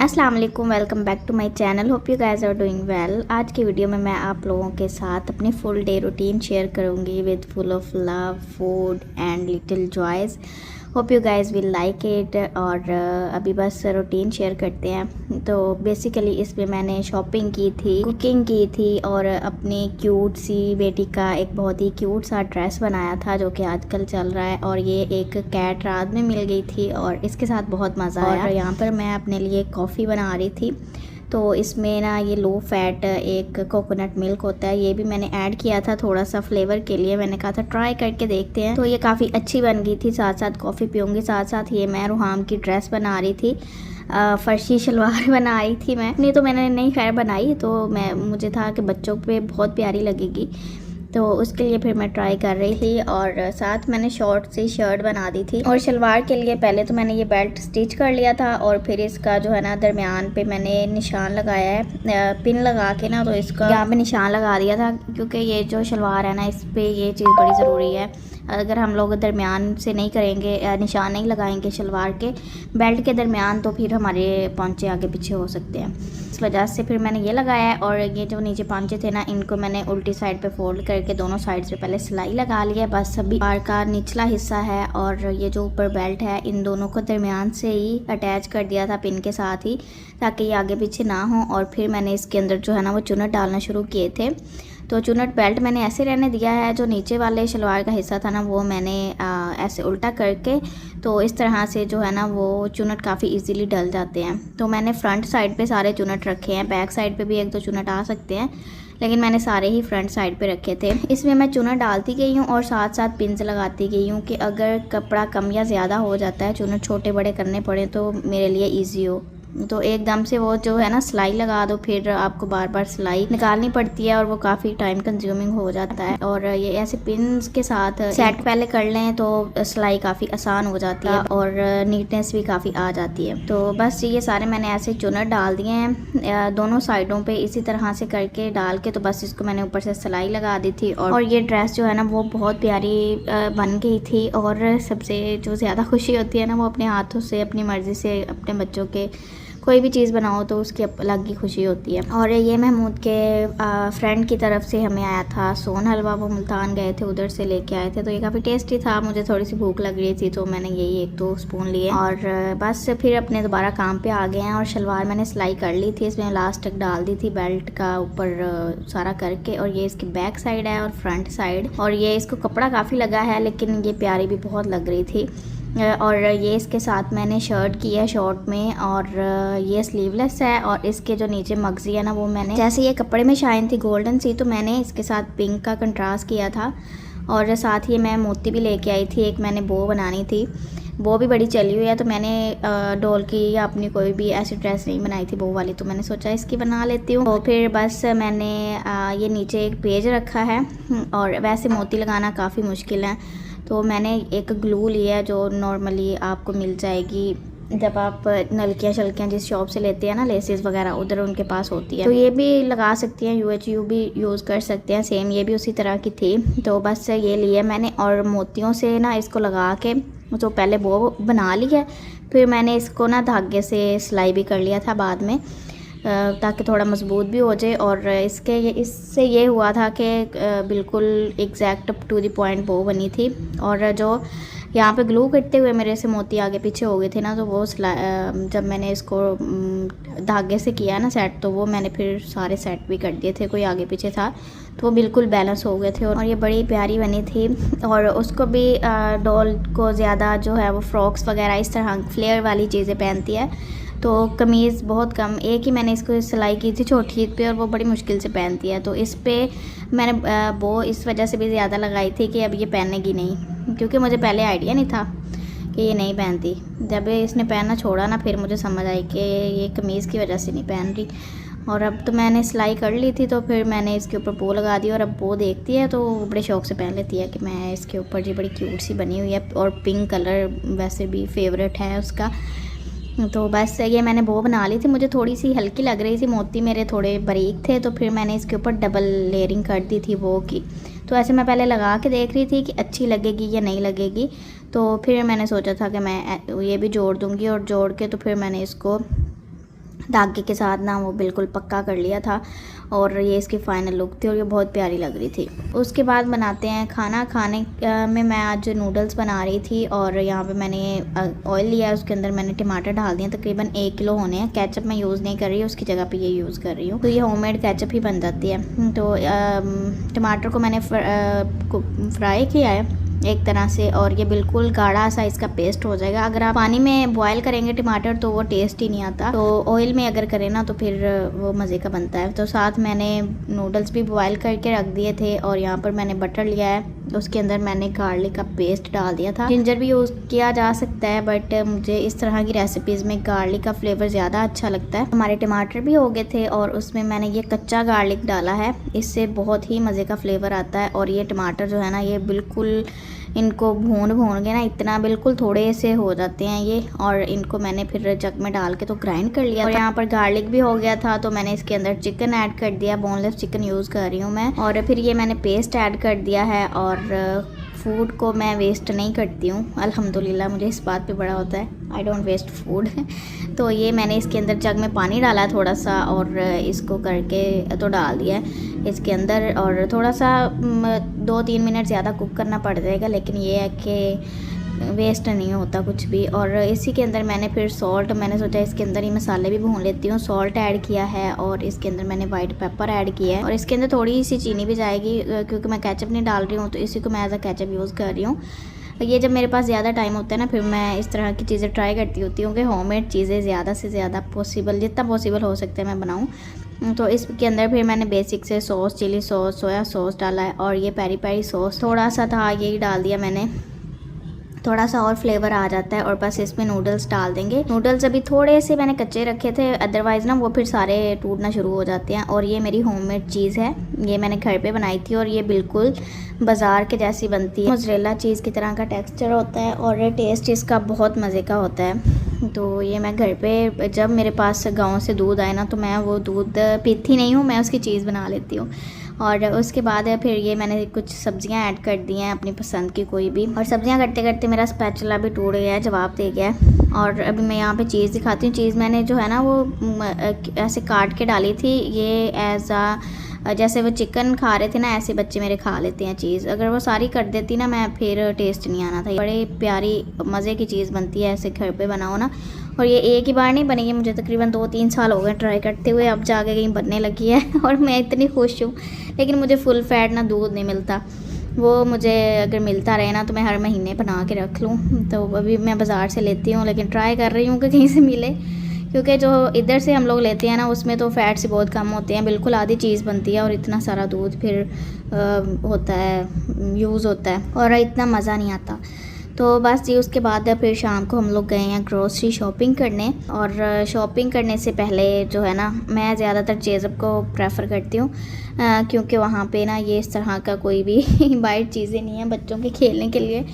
अस्सलाम वालेकुम, welcome back to my channel. Hope you guys are doing well. आज की वीडियो में मैं आप लोगों के साथ अपनी फुल डे रूटीन शेयर करूंगी with full of love, food and little joys. Hope you guys will like it. और अभी बस रूटीन शेयर करते हैं। तो बेसिकली इसमें मैंने शॉपिंग की थी, कुकिंग की थी और अपनी क्यूट सी बेटी का एक बहुत ही क्यूट सा ड्रेस बनाया था जो कि आजकल चल रहा है। और ये एक कैट रात में मिल गई थी और इसके साथ बहुत मज़ा आया। और यहाँ पर मैं अपने लिए कॉफ़ी बना रही थी, तो इसमें ना ये लो फैट एक कोकोनट मिल्क होता है, ये भी मैंने ऐड किया था थोड़ा सा फ्लेवर के लिए। मैंने कहा था ट्राई करके देखते हैं, तो ये काफ़ी अच्छी बन गई थी। साथ साथ कॉफ़ी पीऊँगी, साथ साथ ये मैं रुहाम की ड्रेस बना रही थी, फर्शी शलवार बना रही थी मैं। नहीं तो मैंने नहीं खैर बनाई, तो मुझे था कि बच्चों पे बहुत प्यारी लगेगी, तो उसके लिए फिर मैं ट्राई कर रही थी। और साथ मैंने शॉर्ट सी शर्ट बना दी थी। और शलवार के लिए पहले तो मैंने ये बेल्ट स्टिच कर लिया था और फिर इसका जो है ना दरमियान पे मैंने निशान लगाया है, पिन लगा के ना, तो इसका यहाँ पे निशान लगा दिया था, क्योंकि ये जो शलवार है ना इस पर ये चीज़ बड़ी ज़रूरी है। अगर हम लोग दरमियान से नहीं करेंगे, निशान नहीं लगाएंगे शलवार के बेल्ट के दरमियान, तो फिर हमारे पौंचे आगे पीछे हो सकते हैं। इस वजह से फिर मैंने ये लगाया है। और ये जो नीचे पौंचे थे ना, इनको मैंने उल्टी साइड पे फोल्ड करके दोनों साइड से पहले सिलाई लगा लिया। बस अभी बार का निचला हिस्सा है और ये जो ऊपर बेल्ट है, इन दोनों को दरमियान से ही अटैच कर दिया था पिन के साथ ही, ताकि ये आगे पीछे ना हो। और फिर मैंने इसके अंदर जो है ना वो चुनट डालना शुरू किए थे। तो चुनट बेल्ट मैंने ऐसे रहने दिया है, जो नीचे वाले शलवार का हिस्सा था ना वो मैंने ऐसे उल्टा करके, तो इस तरह से जो है ना वो चुनट काफ़ी इजीली डल जाते हैं। तो मैंने फ्रंट साइड पे सारे चुनट रखे हैं, बैक साइड पे भी एक दो चुनट आ सकते हैं, लेकिन मैंने सारे ही फ्रंट साइड पे रखे थे। इसमें मैं चुनट डालती गई हूँ और साथ साथ पिन्स लगाती गई हूँ कि अगर कपड़ा कम या ज़्यादा हो जाता है, चुनट छोटे बड़े करने पड़े, तो मेरे लिए ईजी हो। तो एकदम से वो जो है ना सिलाई लगा दो, फिर आपको बार बार सिलाई निकालनी पड़ती है और वो काफ़ी टाइम कंज्यूमिंग हो जाता है। और ये ऐसे पिन्स के साथ सेट पहले कर लें तो सिलाई काफ़ी आसान हो जाती है और नीटनेस भी काफ़ी आ जाती है। तो बस ये सारे मैंने ऐसे चुनट डाल दिए हैं दोनों साइडों पे, इसी तरह से करके डाल के, तो बस इसको मैंने ऊपर से सिलाई लगा दी थी। और ये ड्रेस जो है ना वो बहुत प्यारी बन गई थी। और सबसे जो ज़्यादा खुशी होती है ना, वो अपने हाथों से अपनी मर्ज़ी से अपने बच्चों के कोई भी चीज़ बनाओ तो उसकी अलग ही खुशी होती है। और ये महमूद के फ्रेंड की तरफ से हमें आया था सोन हलवा, वो मुल्तान गए थे, उधर से लेके आए थे, तो ये काफ़ी टेस्टी था। मुझे थोड़ी सी भूख लग रही थी, तो मैंने यही एक दो स्पून लिए और बस फिर अपने दोबारा काम पे आ गए हैं। और शलवार मैंने सिलाई कर ली थी, इसमें इलास्टिक डाल दी थी बेल्ट का ऊपर सारा करके। और ये इसकी बैक साइड है और फ्रंट साइड, और ये इसको कपड़ा काफ़ी लगा है, लेकिन ये प्यारी भी बहुत लग रही थी। और ये इसके साथ मैंने शर्ट की है शॉर्ट में, और ये स्लीवलेस है। और इसके जो नीचे मगज़ी है ना, वो मैंने जैसे ये कपड़े में शाइन थी गोल्डन सी, तो मैंने इसके साथ पिंक का कंट्रास्ट किया था। और साथ ही मैं मोती भी लेके आई थी, एक मैंने बो बनानी थी, वो भी बड़ी चली हुई है, तो मैंने डॉल की या अपनी कोई भी ऐसी ड्रेस नहीं बनाई थी बो वाली, तो मैंने सोचा इसकी बना लेती हूँ। तो फिर बस मैंने ये नीचे एक पेज रखा है। और वैसे मोती लगाना काफ़ी मुश्किल है, तो मैंने एक ग्लू लिया है जो नॉर्मली आपको मिल जाएगी जब आप नलकियाँ शलकियाँ जिस शॉप से लेते हैं ना, लेसेस वगैरह उधर उनके पास होती है, तो ये भी लगा सकती हैं, UHU भी यूज़ कर सकते हैं, सेम ये भी उसी तरह की थी। तो बस ये लिया मैंने और मोतियों से ना इसको लगा के, तो पहले वो बना लिया, फिर मैंने इसको ना धागे से सिलाई भी कर लिया था बाद में, ताकि थोड़ा मजबूत भी हो जाए। और इससे ये हुआ था कि बिल्कुल एग्जैक्ट टू द पॉइंट वो बनी थी। और जो यहाँ पे ग्लू करते हुए मेरे से मोती आगे पीछे हो गए थे ना, तो वो जब मैंने इसको धागे से किया ना सेट, तो वो मैंने फिर सारे सेट भी कर दिए थे, कोई आगे पीछे था तो वो बिल्कुल बैलेंस हो गए थे। और ये बड़ी प्यारी बनी थी। और उसको भी डॉल को ज़्यादा जो है वो फ्रॉक्स वगैरह इस तरह फ्लेयर वाली चीज़ें पहनती है, तो कमीज़ बहुत कम, एक ही मैंने इसको सिलाई की थी छोटी ईद पे, और वो बड़ी मुश्किल से पहनती है। तो इस पे मैंने वो इस वजह से भी ज़्यादा लगाई थी कि अब ये पहनेगी नहीं, क्योंकि मुझे पहले आइडिया नहीं था कि ये नहीं पहनती। जब इसने पहनना छोड़ा ना, फिर मुझे समझ आई कि ये कमीज़ की वजह से नहीं पहन रही। और अब तो मैंने सिलाई कर ली थी, तो फिर मैंने इसके ऊपर बो लगा दी, और अब वो देखती है तो बड़े शौक़ से पहन लेती है कि मैं इसके ऊपर जी बड़ी क्यूट सी बनी हुई है। और पिंक कलर वैसे भी फेवरेट है उसका। तो बस ये मैंने बो बना ली थी, मुझे थोड़ी सी हल्की लग रही थी, मोती मेरे थोड़े बारीक थे, तो फिर मैंने इसके ऊपर डबल लेयरिंग कर दी थी बो की। तो ऐसे मैं पहले लगा के देख रही थी कि अच्छी लगेगी या नहीं लगेगी, तो फिर मैंने सोचा था कि मैं ये भी जोड़ दूँगी, और जोड़ के तो फिर मैंने इसको धागे के साथ ना वो बिल्कुल पक्का कर लिया था। और ये इसकी फ़ाइनल लुक थी और ये बहुत प्यारी लग रही थी। उसके बाद बनाते हैं खाना। खाने में मैं आज नूडल्स बना रही थी और यहाँ पे मैंने ऑयल लिया है, उसके अंदर मैंने टमाटर डाल दिए। तकरीबन 1 किलो होने हैं। केचप मैं यूज़ नहीं कर रही, उसकी जगह पे ये यूज़ कर रही हूँ, तो ये होममेड केचप ही बन जाती है। तो टमाटर को मैंने फ्राई किया है एक तरह से, और ये बिल्कुल गाढ़ा सा इसका पेस्ट हो जाएगा। अगर आप पानी में बॉयल करेंगे टमाटर तो वो टेस्ट ही नहीं आता, तो ऑयल में अगर करें ना तो फिर वो मज़े का बनता है। तो साथ मैंने नूडल्स भी बॉयल करके रख दिए थे और यहाँ पर मैंने बटर लिया है, उसके अंदर मैंने गार्लिक का पेस्ट डाल दिया था। जिंजर भी यूज़ किया जा सकता है, बट मुझे इस तरह की रेसिपीज़ में गार्लिक का फ्लेवर ज़्यादा अच्छा लगता है। हमारे टमाटर भी हो गए थे और उसमें मैंने ये कच्चा गार्लिक डाला है, इससे बहुत ही मज़े का फ्लेवर आता है। और ये टमाटर जो है ना, ये बिल्कुल इनको भून के ना इतना बिल्कुल थोड़े से हो जाते हैं ये, और इनको मैंने फिर जग में डाल के तो ग्राइंड कर लिया। और यहाँ पर गार्लिक भी हो गया था, तो मैंने इसके अंदर चिकन ऐड कर दिया। बोनलेस चिकन यूज़ कर रही हूँ मैं। और फिर ये मैंने पेस्ट ऐड कर दिया है। और फूड को मैं वेस्ट नहीं करती हूँ, अल्हम्दुलिल्लाह, मुझे इस बात पे बड़ा होता है, आई डोंट वेस्ट फूड। तो ये मैंने इसके अंदर जग में पानी डाला है थोड़ा सा, और इसको करके तो डाल दिया है इसके अंदर। और थोड़ा सा 2-3 मिनट ज़्यादा कुक करना पड़ जाएगा, लेकिन ये है कि वेस्ट नहीं होता कुछ भी। और इसी के अंदर मैंने फिर सॉल्ट, मैंने सोचा इसके अंदर ही मसाले भी भून लेती हूँ। सॉल्ट ऐड किया है और इसके अंदर मैंने वाइट पेपर ऐड किया है, और इसके अंदर थोड़ी सी चीनी भी जाएगी क्योंकि मैं केचप नहीं डाल रही हूँ, तो इसी को मैं एज अ केचप यूज़ कर रही हूँ। ये जब मेरे पास ज़्यादा टाइम होता है ना, फिर मैं इस तरह की चीज़ें ट्राई करती होती हूँ कि होममेड चीज़ें ज़्यादा से ज़्यादा पॉसिबल, जितना पॉसिबल हो सकता है मैं बनाऊँ। तो इसके अंदर फिर मैंने बेसिक से sauce, chilli sauce, soya sauce डाला है, और ये पेरी पेरी सॉस थोड़ा सा था, यही डाल दिया मैंने। थोड़ा सा और फ्लेवर आ जाता है। और बस इसमें नूडल्स डाल देंगे। नूडल्स अभी थोड़े से मैंने कच्चे रखे थे, अदरवाइज़ ना वो फिर सारे टूटना शुरू हो जाते हैं। और ये मेरी होममेड चीज़ है, ये मैंने घर पे बनाई थी और ये बिल्कुल बाज़ार के जैसी बनती है। मोज़रेला चीज़ की तरह का टेक्सचर होता है और टेस्ट इसका बहुत मज़े का होता है। तो ये मैं घर पे, जब मेरे पास गाँव से दूध आए ना, तो मैं वो दूध पीती नहीं हूँ, मैं उसकी चीज़ बना लेती हूँ। और उसके बाद फिर ये मैंने कुछ सब्जियां ऐड कर दी हैं अपनी पसंद की कोई भी। और सब्जियां करते करते मेरा स्पैचुला भी टूट गया है, जवाब दे गया है। और अभी मैं यहाँ पे चीज़ दिखाती हूँ। चीज़ मैंने जो है ना वो ऐसे काट के डाली थी, ये एज जैसे वो चिकन खा रहे थे ना, ऐसे बच्चे मेरे खा लेते हैं चीज़। अगर वो सारी कर देती ना मैं, फिर टेस्ट नहीं आना था। बड़ी प्यारी मज़े की चीज़ बनती है ऐसे घर पे बनाओ ना। और ये एक ही बार नहीं बनी है, मुझे तकरीबन 2-3 साल हो गए ट्राई करते हुए, अब जाके कहीं बनने लगी है। और मैं इतनी खुश हूँ। लेकिन मुझे फुल फैट ना दूध नहीं मिलता, वो मुझे अगर मिलता रहे ना तो मैं हर महीने बना के रख लूँ। तो अभी मैं बाज़ार से लेती हूँ, लेकिन ट्राई कर रही हूँ कि कहीं से मिले, क्योंकि जो इधर से हम लोग लेते हैं ना उसमें तो फैट से बहुत कम होते हैं, बिल्कुल आधी चीज़ बनती है और इतना सारा दूध फिर होता है, यूज़ होता है, और इतना मज़ा नहीं आता। तो बस जी, उसके बाद फिर शाम को हम लोग गए हैं ग्रोसरी शॉपिंग करने। और शॉपिंग करने से पहले जो है ना, मैं ज़्यादातर चेज़अप को प्रेफर करती हूँ, क्योंकि वहाँ पे ना ये इस तरह का कोई भी बाइट चीज़ें नहीं है बच्चों के खेलने के लिए।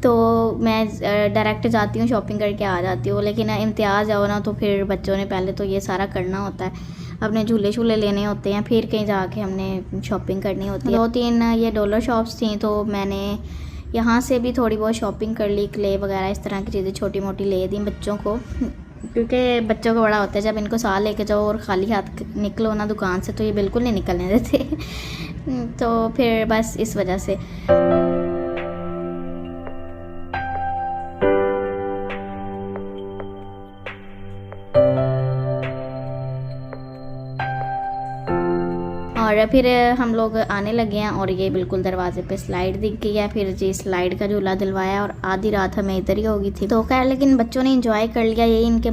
तो मैं डायरेक्ट जाती हूँ, शॉपिंग करके आ जाती हूँ। लेकिन इम्तियाज़ जाओ ना तो फिर बच्चों ने पहले तो ये सारा करना होता है, अपने झूले शूले लेने होते हैं, फिर कहीं जाके हमने शॉपिंग करनी होती है। 2-3 ये डॉलर शॉप्स थी, तो मैंने यहाँ से भी थोड़ी बहुत शॉपिंग कर ली। क्ले वगैरह इस तरह की चीज़ें छोटी मोटी ले दी बच्चों को, क्योंकि बच्चों को बड़ा होता है जब इनको साथ लेके जाओ और ख़ाली हाथ निकलो ना दुकान से, तो ये बिल्कुल नहीं निकलने देते। तो फिर बस इस वजह से और फिर हम लोग आने लगे हैं। और ये बिल्कुल दरवाजे पे स्लाइड दिख गई है, फिर जी स्लाइड का झूला दिलवाया, और आधी रात हमें इधर ही हो गई थी। तो खैर, लेकिन बच्चों ने एंजॉय कर लिया, ये इनके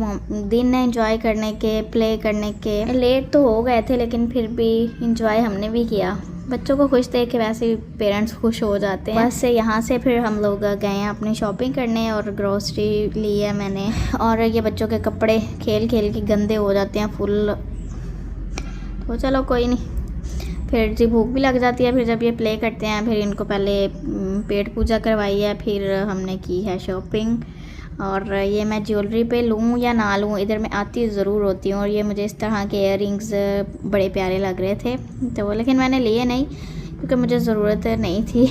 दिन है एंजॉय करने के, प्ले करने के। लेट तो हो गए थे लेकिन फिर भी एंजॉय हमने भी किया। बच्चों को खुश देख के वैसे ही पेरेंट्स खुश हो जाते हैं। बस यहाँ से फिर हम लोग गए हैं अपनी शॉपिंग करने, और ग्रोसरी ली है मैंने। और ये बच्चों के कपड़े खेल खेल के गंदे हो जाते हैं फुल, तो चलो कोई नहीं, फिर जी भूख भी लग जाती है। फिर जब ये प्ले करते हैं, फिर इनको पहले पेट पूजा करवाई है, फिर हमने की है शॉपिंग। और ये मैं ज्वेलरी पे लूँ या ना लूँ, इधर मैं आती ज़रूर होती हूँ। और ये मुझे इस तरह के इयररिंग्स बड़े प्यारे लग रहे थे, तो लेकिन मैंने लिए नहीं क्योंकि मुझे ज़रूरत नहीं थी।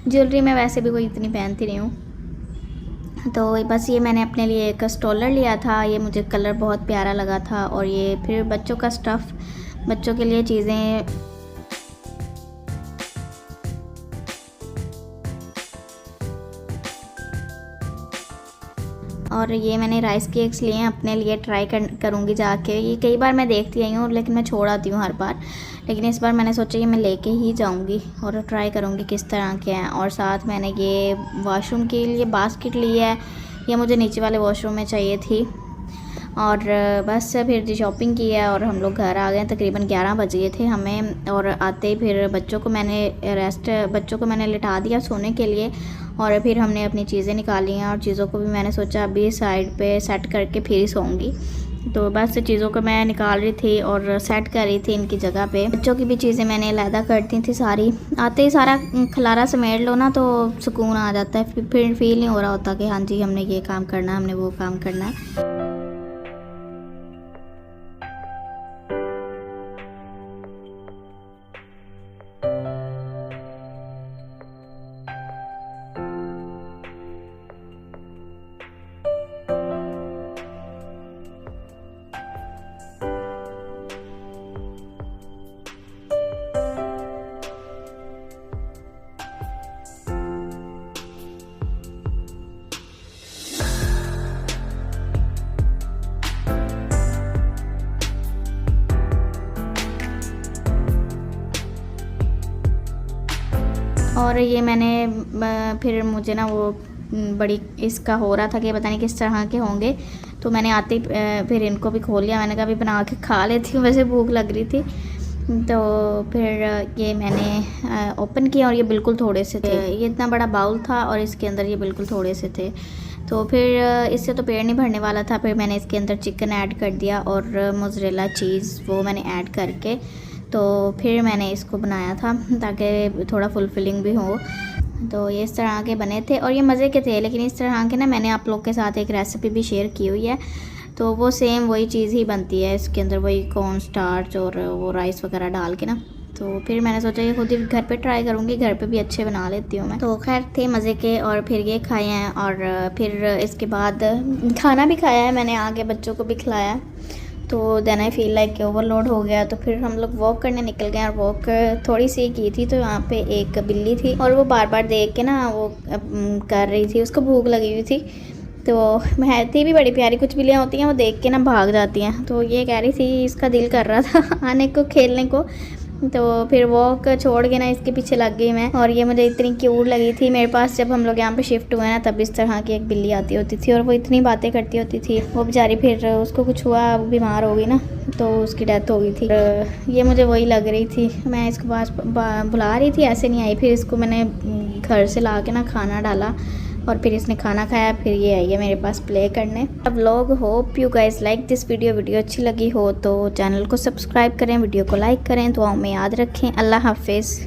ज्वेलरी मैं वैसे भी कोई इतनी पहनती नहीं हूँ। तो बस ये मैंने अपने लिए एक स्टॉलर लिया था, ये मुझे कलर बहुत प्यारा लगा था। और ये फिर बच्चों का स्टफ़, बच्चों के लिए चीज़ें, और ये मैंने राइस केक्स लिए हैं अपने लिए, ट्राई करूँगी जाके। ये कई बार मैं देखती आई हूँ लेकिन मैं छोड़ आती हूँ हर बार, लेकिन इस बार मैंने सोचा कि मैं लेके ही जाऊँगी और ट्राई करूँगी किस तरह के हैं। और साथ मैंने ये वॉशरूम के लिए बास्केट ली है, ये मुझे नीचे वाले वॉशरूम में चाहिए थी। और बस फिर जी शॉपिंग की है और हम लोग घर आ गए। तकरीबन 11 बज गए थे हमें, और आते ही फिर बच्चों को मैंने लिटा दिया सोने के लिए। और फिर हमने अपनी चीज़ें निकाली हैं, और चीज़ों को भी मैंने सोचा अभी साइड पे सेट करके फिर ही सोऊंगी। तो बस चीज़ों को मैं निकाल रही थी और सेट कर रही थी इनकी जगह पे। बच्चों की भी चीज़ें मैंने अलहदा कर दी थी सारी। आते ही सारा खलारा समेट लो ना तो सुकून आ जाता है, फिर फील नहीं हो रहा होता कि हाँ जी हमने ये काम करना, हमने वो काम करना है। और ये मैंने फिर मुझे ना वो बड़ी इसका हो रहा था कि पता नहीं किस तरह के होंगे, तो मैंने आते ही फिर इनको भी खोल लिया। मैंने कहा अभी बना के खा लेती हूँ, वैसे भूख लग रही थी। तो फिर ये मैंने ओपन किया और ये बिल्कुल थोड़े से थे। ये इतना बड़ा बाउल था और इसके अंदर ये बिल्कुल थोड़े से थे। तो फिर इससे तो पेट नहीं भरने वाला था। फिर मैंने इसके अंदर चिकन ऐड कर दिया और मोज़रेला चीज़ वो मैंने ऐड करके, तो फिर मैंने इसको बनाया था ताकि थोड़ा फुलफिलिंग भी हो। तो ये इस तरह के बने थे और ये मज़े के थे। लेकिन इस तरह के ना मैंने आप लोग के साथ एक रेसिपी भी शेयर की हुई है, तो वो सेम वही चीज़ ही बनती है। इसके अंदर वही कॉर्न स्टार्च और वो राइस वगैरह डाल के ना। तो फिर मैंने सोचा ये खुद ही घर पे ट्राई करूँगी, घर पे भी अच्छे बना लेती हूँ मैं। तो खैर थे मज़े के, और फिर ये खाए हैं और फिर इसके बाद खाना भी खाया है मैंने, आगे बच्चों को भी खिलाया। तो then I feel like overload हो गया। तो फिर हम लोग वॉक करने निकल गए और वॉक थोड़ी सी की थी। तो यहाँ पे एक बिल्ली थी और वो बार बार देख के ना वो कर रही थी, उसको भूख लगी हुई थी। तो है थी भी बड़ी प्यारी, कुछ बिल्लियाँ होती हैं वो देख के ना भाग जाती हैं। तो ये कह रही थी इसका दिल कर रहा था आने को, खेलने को। तो फिर वॉक छोड़ के ना इसके पीछे लग गई मैं। और ये मुझे इतनी क्यूट लगी थी। मेरे पास जब हम लोग यहाँ पे शिफ्ट हुए ना तब इस तरह की एक बिल्ली आती होती थी और वो इतनी बातें करती होती थी। वो बेचारी फिर उसको कुछ हुआ, बीमार हो गई ना, तो उसकी डेथ हो गई थी। ये मुझे वही लग रही थी, मैं इसको पास बुला रही थी, ऐसे नहीं आई। फिर इसको मैंने घर से ला के ना खाना डाला और फिर इसने खाना खाया। फिर ये आई है मेरे पास प्ले करने। अब vlog hope you guys like this video अच्छी लगी हो तो चैनल को सब्सक्राइब करें, वीडियो को लाइक करें, दुआओं में याद रखें। अल्लाह हाफिज़।